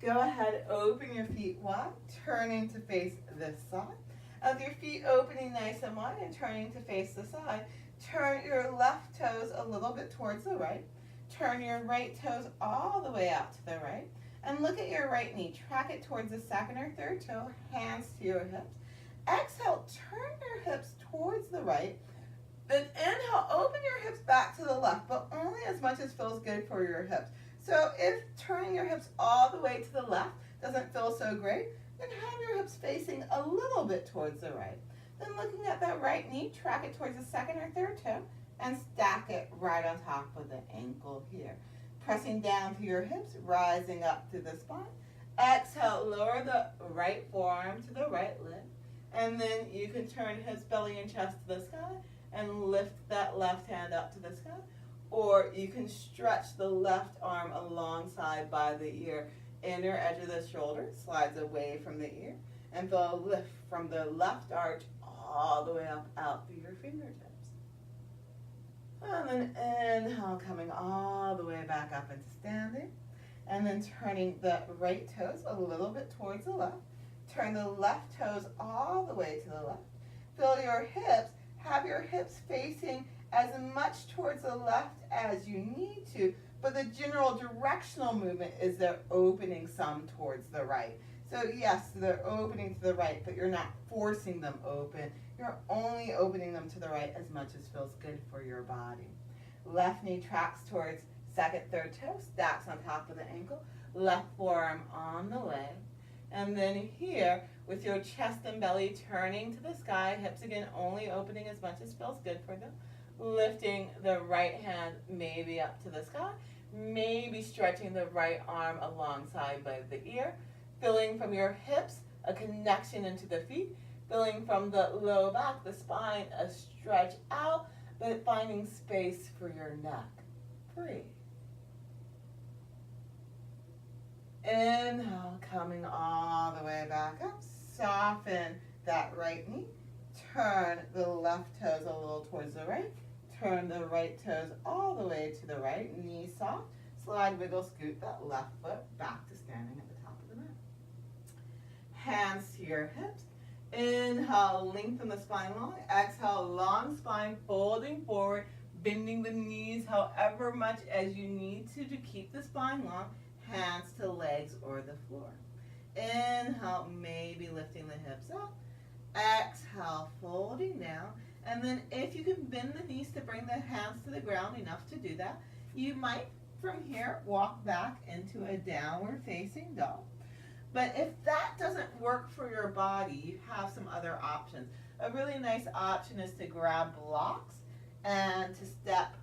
Go ahead, open your feet wide, turning to face this side. With your feet opening nice and wide and turning to face the side, turn your left toes a little bit towards the right. Turn your right toes all the way out to the right. And look at your right knee. Track it towards the second or third toe, hands to your hips. Exhale, turn your hips towards the right. Then inhale, open your hips back to the left, but only as much as feels good for your hips. So if turning your hips all the way to the left doesn't feel so great, then have your hips facing a little bit towards the right. Then looking at that right knee, track it towards the second or third toe and stack it right on top of the ankle here. Pressing down to your hips, rising up to the spine. Exhale, lower the right forearm to the right leg. And then you can turn hips, belly, and chest to the sky and lift that left hand up to the sky. Or you can stretch the left arm alongside by the ear. Inner edge of the shoulder slides away from the ear. And feel a lift from the left arch all the way up out through your fingertips. And then inhale, coming all the way back up into standing. And then turning the right toes a little bit towards the left. Turn the left toes all the way to the left. Feel your hips. Have your hips facing as much towards the left as you need to, but the general directional movement is they're opening some towards the right. So yes, they're opening to the right, but you're not forcing them open. You're only opening them to the right as much as feels good for your body. Left knee tracks towards second, third toe, stacks on top of the ankle. Left forearm on the leg. And then here, with your chest and belly turning to the sky, hips again only opening as much as feels good for them. Lifting the right hand maybe up to the sky, maybe stretching the right arm alongside by the ear, feeling from your hips a connection into the feet, feeling from the low back, the spine, a stretch out, but finding space for your neck. Breathe. Inhale, coming all the way back up. Soften that right knee. Turn the left toes a little towards the right. Turn the right toes all the way to the right. Knee soft. Slide, wiggle, scoot that left foot back to standing at the top of the mat. Hands to your hips. Inhale, lengthen the spine long. Exhale, long spine, folding forward, bending the knees however much as you need to keep the spine long. Hands to legs or the floor. Inhale, maybe lifting the hips up. Exhale, folding down. And then if you can bend the knees to bring the hands to the ground enough to do that, you might from here walk back into a downward facing dog. But if that doesn't work for your body, you have some other options. A really nice option is to grab blocks and to step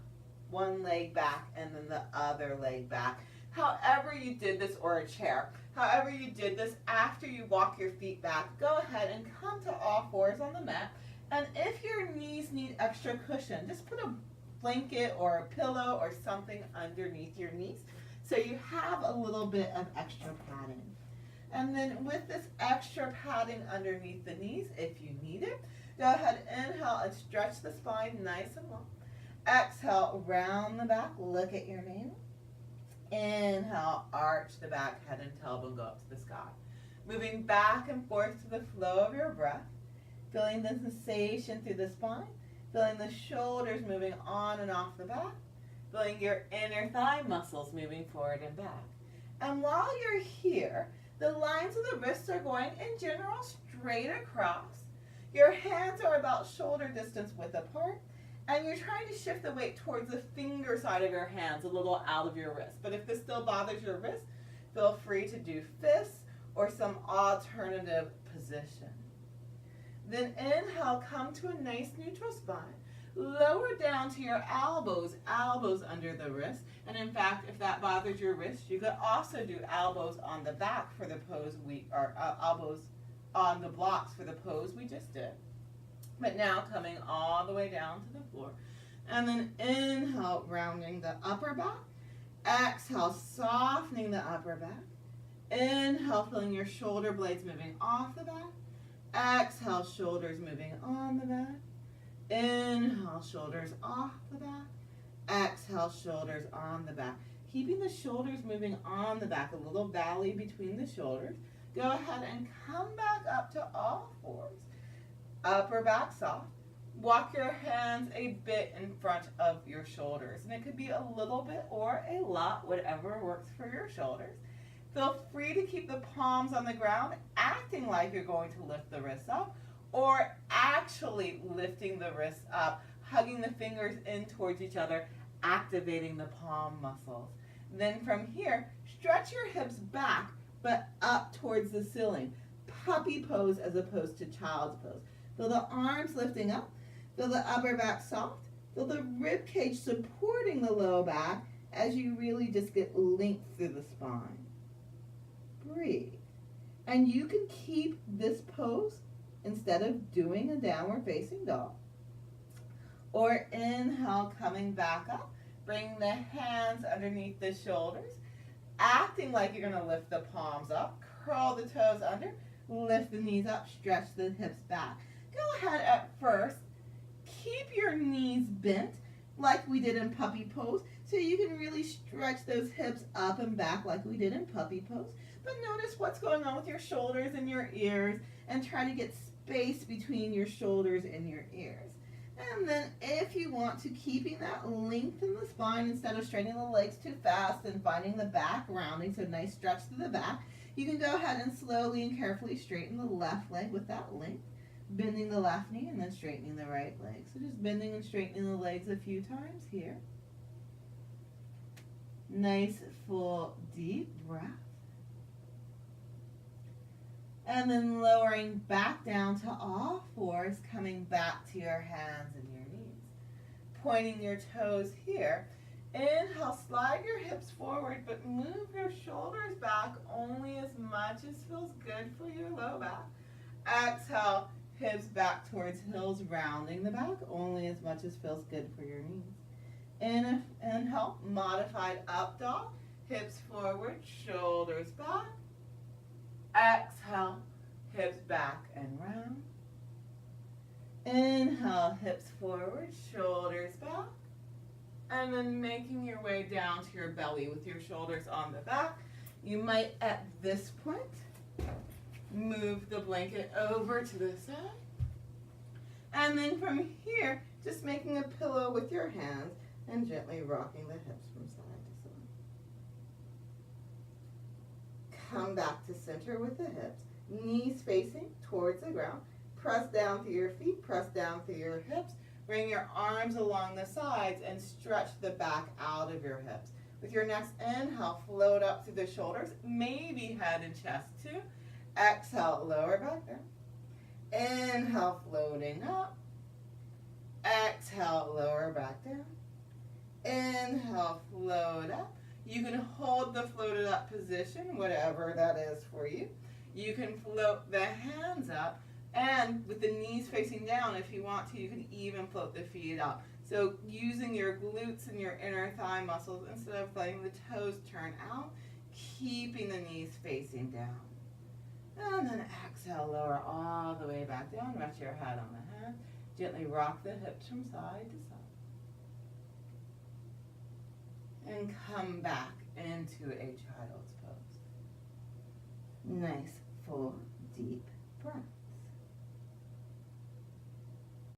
one leg back and then the other leg back. However you did this, or a chair, however you did this, after you walk your feet back, go ahead and come to all fours on the mat. And if your knees need extra cushion, just put a blanket or a pillow or something underneath your knees so you have a little bit of extra padding. And then with this extra padding underneath the knees, if you need it, go ahead, inhale and stretch the spine nice and long. Exhale, round the back, look at your navel. Inhale, arch the back, head and tailbone go up to the sky. Moving back and forth to the flow of your breath. Feeling the sensation through the spine. Feeling the shoulders moving on and off the back. Feeling your inner thigh muscles moving forward and back. And while you're here, the lines of the wrists are going in general straight across. Your hands are about shoulder distance width apart. And you're trying to shift the weight towards the finger side of your hands, a little out of your wrist. But if this still bothers your wrist, feel free to do fists or some alternative position. Then inhale, come to a nice neutral spine. Lower down to your elbows, elbows under the wrist. And in fact, if that bothers your wrist, you could also do elbows on the back for the pose elbows on the blocks for the pose we just did. But now coming all the way down to the floor. And then inhale, rounding the upper back. Exhale, softening the upper back. Inhale, feeling your shoulder blades moving off the back. Exhale, shoulders moving on the back. Inhale, shoulders off the back. Exhale, shoulders on the back. keeping the shoulders moving on the back, a little valley between the shoulders. Go ahead and come back up to all fours. Upper back soft. Walk your hands a bit in front of your shoulders. And it could be a little bit or a lot, whatever works for your shoulders. Feel free to keep the palms on the ground, acting like you're going to lift the wrists up, or actually lifting the wrists up, hugging the fingers in towards each other, activating the palm muscles. Then from here, stretch your hips back, but up towards the ceiling. Puppy pose as opposed to child's pose. Feel the arms lifting up. Feel the upper back soft. Feel the rib cage supporting the low back as you really just get length through the spine. Breathe. And you can keep this pose instead of doing a downward facing dog. Or inhale, coming back up. Bring the hands underneath the shoulders, acting like you're going to lift the palms up. Curl the toes under. Lift the knees up. Stretch the hips back. Go ahead at first. Keep your knees bent like we did in puppy pose, so you can really stretch those hips up and back like we did in puppy pose. But notice what's going on with your shoulders and your ears, and try to get space between your shoulders and your ears. And then if you want to, keeping that length in the spine instead of straightening the legs too fast and finding the back rounding, so nice stretch through the back, you can go ahead and slowly and carefully straighten the left leg with that length, bending the left knee and then straightening the right leg. So just bending and straightening the legs a few times here. Nice, full, deep breath. And then lowering back down to all fours, coming back to your hands and your knees. Pointing your toes here. Inhale, slide your hips forward, but move your shoulders back only as much as feels good for your low back. Exhale, hips back towards heels, rounding the back only as much as feels good for your knees. Inhale, modified up dog, hips forward, shoulders back. Exhale, hips back and round. Inhale, hips forward, shoulders back. And then making your way down to your belly with your shoulders on the back. You might, at this point, move the blanket over to the side. And then from here, just making a pillow with your hands and gently rocking the hips from side to side. Come back to center with the hips, knees facing towards the ground. Press down through your feet, press down through your hips. Bring your arms along the sides and stretch the back out of your hips. With your next inhale, float up through the shoulders, maybe head and chest too. Exhale, lower back down. Inhale, floating up. Exhale, lower back down. Inhale, float up. You can hold the floated up position, whatever that is for you. You can float the hands up, and with the knees facing down, if you want to, you can even float the feet up. So using your glutes and your inner thigh muscles instead of letting the toes turn out, keeping the knees facing down. And then exhale, lower all the way back down. Rest your head on the hand. Gently rock the hips from side to side. And come back into a child's pose. Nice, full, deep breath.